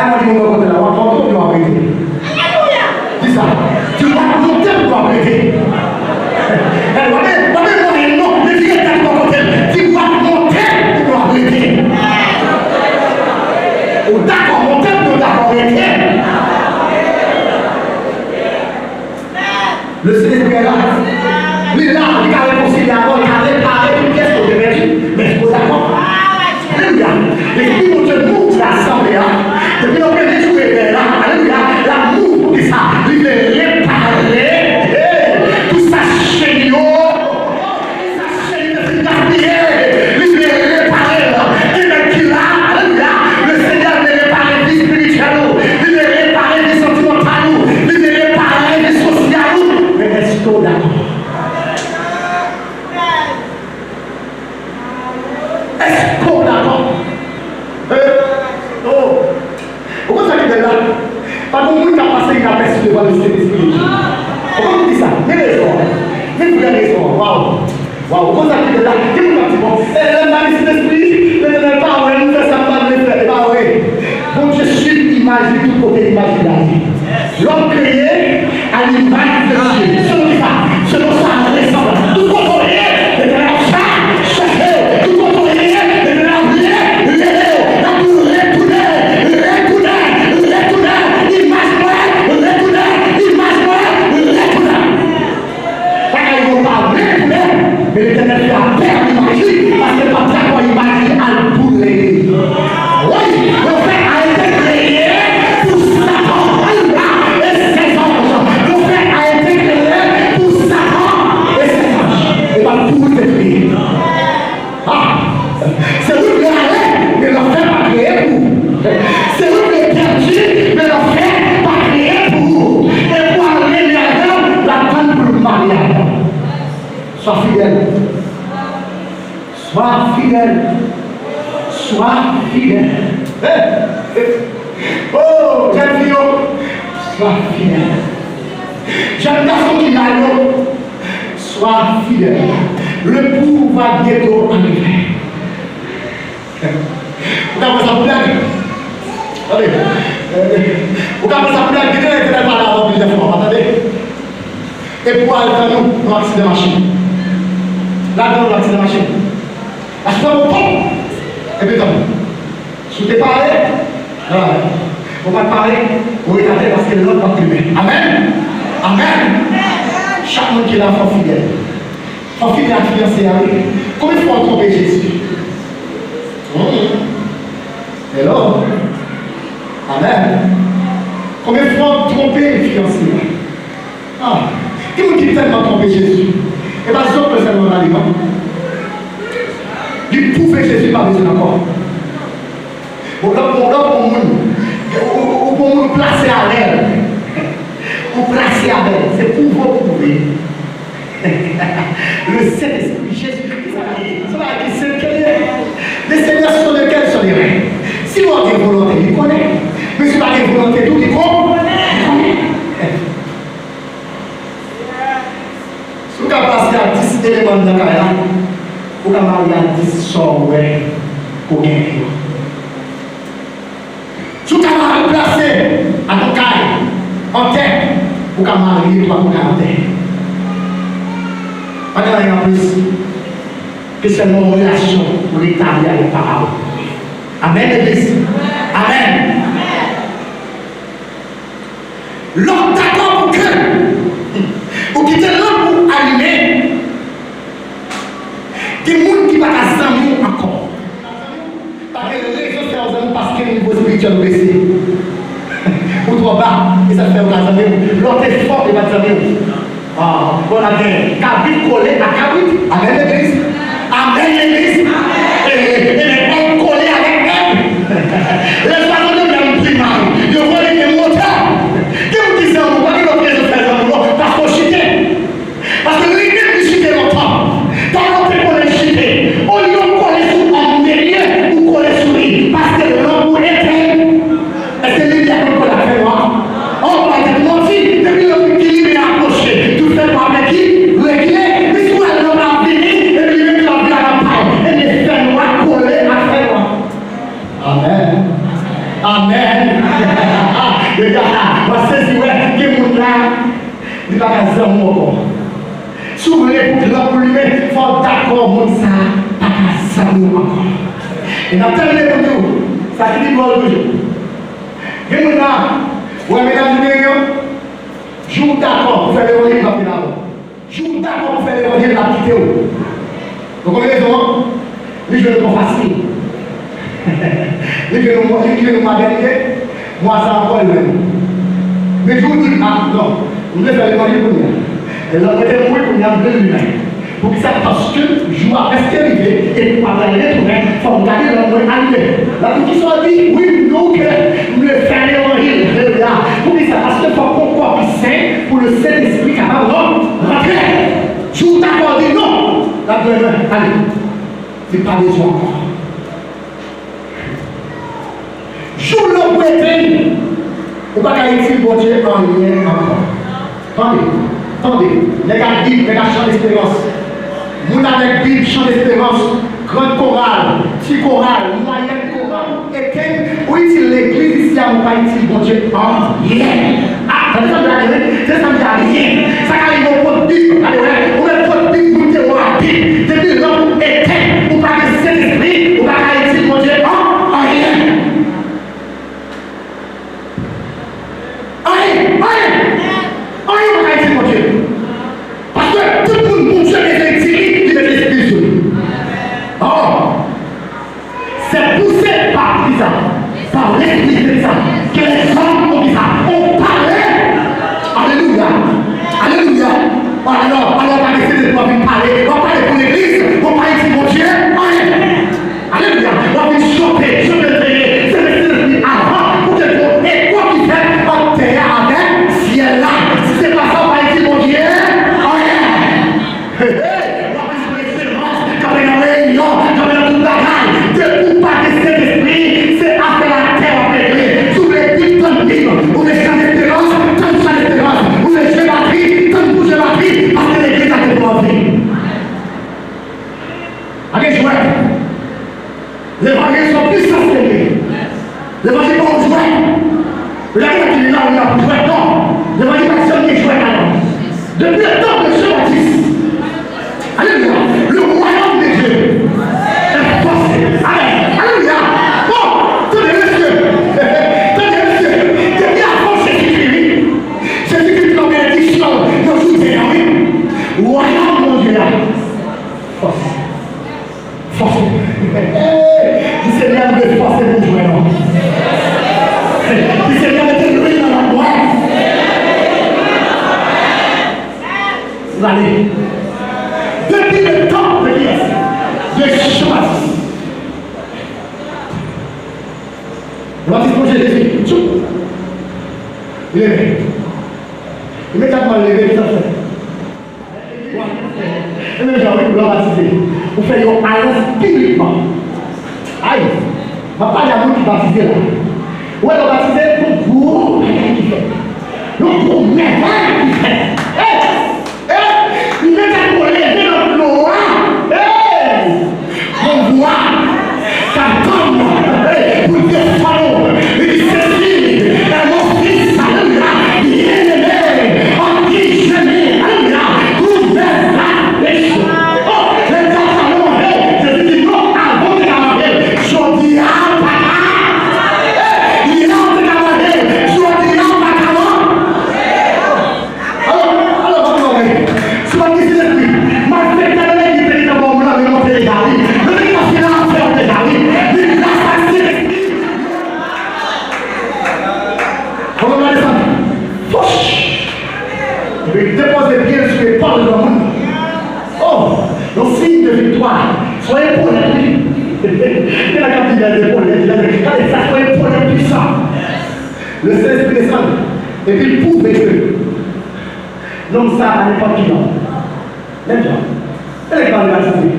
moi, je vais vous côté là. On va monter ou on va arrêter? Dis ça. Tu vas monter ou on va arrêter? Non, ne dis pas de mon côté. Tu vas monter ou on va arrêter? Ou d'accord, monter ou on va arrêter? Le Saint-Esprit est là. Il est là, il a réconcilié avant, il a réparé toute pièce qu'on devait dire. Mais il faut d'accord. Alléluia. L'Esprit de Dieu monte l'assemblée. Depuis le premier jour, il est là. Alléluia. L'amour de ça, il est réparé. Tout ça, chez nous. Ça, chez nous, c'est gaspillé. Il est réparé. Il est là. Alléluia. Le Seigneur est réparé vie spirituelle. Il est réparé vie sentimentale. Il est réparé vie sociale. Mais est-ce que d'accord? Est-ce qu'on d'accord? Oh! Pourquoi ça qui est là? Parce que nous qui avons passé une aperçue devant le Saint-Esprit. Pourquoi vous dites ça? Quelle raison? Quelle raison? Waouh! Waouh! Pourquoi ça qui est là? Quel est le bon? Elle m'a dit Saint-Esprit, ne tenez pas, ouais, nous faisons ça, pas de le faire. Pas ouais. Donc je suis imagé tout côté imagé de la vie. L'homme créé à l'image de Dieu. Selon sa ressemblance. Tout contrôlé, de la chair, chercher, tout contrôlé, de la vie, la douleur, mais l'Éternel fait la paix à l'imagine, parce que pas ça qu'on imagine à le bouler. Oui, le fait a été créé pour Satan et ses anges. Le fait a été créé pour Satan et ses anges. Et pas pour détruire. Ah, c'est lui qui est allé, mais le fait pas créé pour. C'est lui qui est perdu, mais le fait pas créé pour. Et pour aller là-dedans, la tente pour le mariage. Sois fidèle. Sois fidèle. Sois fidèle. Oh, jeune fille, sois fidèle. Jeune garçon qui l'a l'eau, sois fidèle. Le coup va bientôt arriver. Vous avez ça blague? Attendez. Vous avez ça blague? Quelqu'un était là avant plusieurs fois. Attendez. Et pour aller dans nous, accident de machine. Là, dans l'accident de machine. La chose au pont. Et puis, si tu parles, on va parler, on va regarder parce que l'autre va primer. Amen. Amen. Chaque monde qui est là, faut fidèle. Faut fidèle à fiancé avec. Combien de fois on trompe Jésus? Hello. Amen. Combien de fois on trompe les fiancés? Ah. Qui vous dit tellement tromper Jésus? Et bien, si on peut seulement aller, il pouvait Jésus pas besoin encore. Pour nous placer à l'aile. Pour placer à l'aile. C'est pour vous prouver. Le Saint-Esprit, Jésus-Christ, ça va dire les seigneurs sur lesquels sont les reins. Si vous avez volonté, il connaît. Mais si vous avez volonté, tout il connaît. Si vous avez passé à 10 éléments de la carrière, vous avez marié à 10 sorts pour gagner. Si vous avez placé à ton carrière, en terre, vous avez marié pour gagner. Pas de rien en plus que seulement une relation pour l'établir avec parole. Amen, l'église. Amen. L'homme d'accord pour que vous quittez l'homme pour allumer des gens qui ne vont pas s'amuser encore. Parce que les réseaux c'est aux amis parce que le niveau spirituel est baissé. Ou trop bas, et ça fait au cas de l'autre est fort, il va s'amuser. Ah, on a bien Kabit collé à Kabit. Amen, l'église. Amen, l'église. Et les hommes collés avec elle. Les parents de même primaire. Je vois les moteurs. Que vous dites ça, vous voyez notre réseau faire ça, parce qu'on chitait. Parce que lui, même chiter longtemps. Dans notre école, on est chité. On lui a collé sur un milieu ou collé sur lui. Parce que l'homme était. Et c'est lui qui a collé à faire moi. On va être menti. Depuis le petit livre est approché. Tout fait par avec qui? Réglé. Mais si vous avez l'homme à venir. Et dans terminé pour nous, ça finit pour toujours. Et nous là, vous avez mesdames et messieurs, joue d'accord pour faire l'évangile dans le là. Joue d'accord pour faire l'évangile dans la vidéo. Vous comprenez raison? Les jeunes sont faciles. Les jeunes sont modernisés. Moi, ça encore le même. Mais je vous dis, ah non, vous devez faire l'évangile pour nous. Et là, vous devez mourir pour nous en 2000. Pour que ça, parce que je dois rester arrivé et pour avoir les retourner, il faut regarder dans le monde arrivé. La question a dit, oui, nous, que nous devons faire l'évangile. Pour que ça, parce qu'il faut qu'on corps saint pour le Saint-Esprit capable de rentrer. Je vous accorde, non. La deuxième, allez, c'est pas besoin encore. Je le prête, on va pas utiliser bon Dieu en rien encore. Attendez, les gars Bible, les gars chant d'espérance. Vous avec Bible, chant d'espérance, grande chorale, petit chorale, moyenne chorale, et que, où est-il l'église ici, on va pas utiliser bon Dieu en rien. Ah, c'est ça me dit rien. Ça arrive au pot de Bible, on met le pot de Bible, vous mettez au Bible, depuis l'homme éteint, ou pas que c'est l'esprit, ou pas qu'à utiliser bon Dieu en rien. Mon Dieu. Parce que tout le monde, mon Dieu, les exilés, il est l'esprit sur lui. Oh, c'est poussé par ça, par l'esprit de ça, que les hommes ont dit ça, ont parlé. Alléluia. Alléluia. Alors, on va décider de parler, on va parler pour l'église, on va parler pour mon Dieu. Alléluia. On va choper, c'est l'esprit avant, pour que vous, et quoi qu'il fait, on terre avec ciel là. L'évangile sont plus sensibles. L'évangile pas au jouet. Regardez qu'il est là, on a pour jouer. Non. L'évangile pas seulement jouer alors. Depuis le temps de Jean-Baptiste. Alléluia. Le royaume des dieux est forcé. Alléluia. Bon, tenez messieurs. Tenez messieurs. Depuis avant Jésus-Christ. Jésus-Christ comme bénédiction. Nous soutient, oui. Royaume mon Dieu. Forcé. Forcé. Le Seigneur me force pour jouer. Le Seigneur me fait dans la boîte. Vous allez. Depuis le temps de Jean-Baptiste. Baptiste pour Jésus. Il est levé. Immédiatement levé, il s'en fait. Et même j'ai envie de baptiser. Vous faites un alliance spirituellement. Aïe, je ne vais pas y avoir qui baptiser là. Où est-ce que baptiser pour gros qui fait? Le gros merveille qui fait. Il est à pour lever notre loi. On voit, ça tombe. Vous défendons. Il dit ceci, mon fils, alléluia, bien-aimé, en qui je n'ai, alléluia, couvert la péché. Déposez bien sur les pas de l'homme. Oh, le signe de victoire. Soyez pour la vie. Et la carte de l'épaule, ça soyez pour le puissant. Le Saint-Esprit descend. Et puis il prouve que l'homme ça à n'importe qui l'homme. Même gens. Elle est pas baptisée.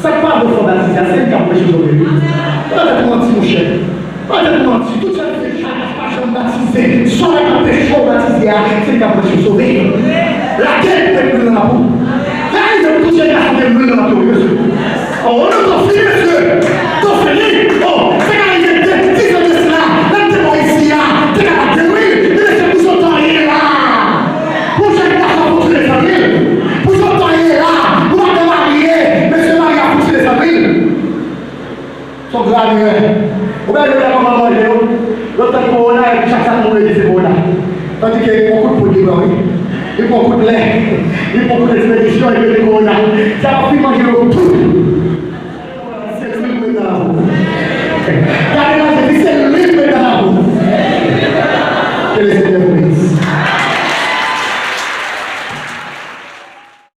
Ça part de fond baptisé, c'est une carte de choses au début. Pas de mentir, mon cher. Pas de mentir. Tout ça fait baptisé. Soit la carte de choses baptisée, c'est une carte de choses sauvées. Laquelle peut brûler dans la boue? Là, il y a tout ce qui a brûlé dans la boue, monsieur. Oh, on a fini, monsieur. T'as fini. Oh, c'est quand il était 10 ans de cela. Même t'es pas ici, là. T'es capable de oui. Il est pour son temps, il est là. Pour chaque personne, pour toutes les familles. Pour son temps, il est là. Pour te marier. Monsieur Marie a poussé les familles. Son grâce. famille. Vous voyez comment manger. L'autre corona, chaque fois qu'on dit c'est corona. Tandis qu'il y a beaucoup de produits, il y a beaucoup de lait, il y a beaucoup d'expéditions, il y a des corona. Ça va plus manger le tout. C'est tout maintenant.